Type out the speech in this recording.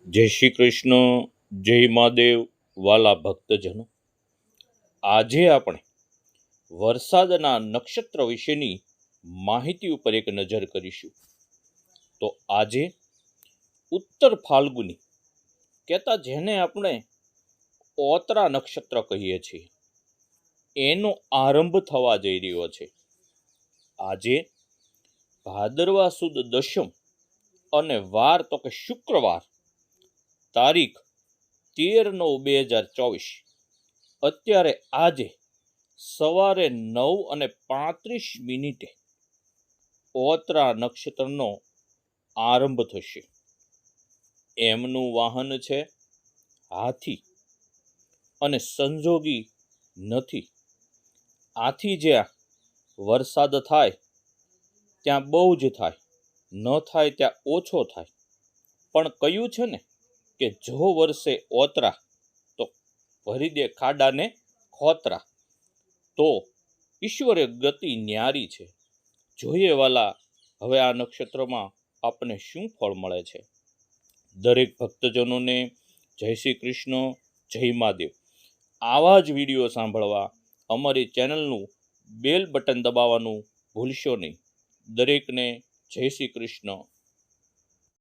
જય શ્રી કૃષ્ણ, જય મહાદેવ, વાલા ભક્તજનો. આજે આપણે વરસાદના નક્ષત્ર વિશેની માહિતી ઉપર એક નજર કરીશું. તો આજે ઉત્તર ફાલ્ગુની કહેતા જેને આપણે ઓતરા નક્ષત્ર કહીએ છીએ એનો આરંભ થવા જઈ રહ્યો છે. આજે ભાદરવા સુદ દશમ અને વાર તો કે શુક્રવાર, તારીખ 13/9/2024. અત્યારે આજે સવારે 9:35 ઓતરા નક્ષત્રનો આરંભ થશે. એમનું વાહન છે હાથી અને સંજોગી નથી. આથી જ્યાં વરસાદ થાય ત્યાં બહુ જ થાય, ન થાય ત્યાં ઓછો થાય. પણ કયું છે ને કે જો વરસે ઓતરા તો ભરી દે ખાડાને ખોતરા. તો ઈશ્વરે ગતિ ન્યારી છે. જોઈએ વાલા, હવે આ નક્ષત્રમાં આપણને શું ફળ મળે છે. દરેક ભક્તજનોને જય શ્રી કૃષ્ણ, જય મહાદેવ. આવા જ વિડીયો સાંભળવા અમારી ચેનલનું બેલ બટન દબાવવાનું ભૂલશો નહીં. દરેકને જય શ્રી કૃષ્ણ,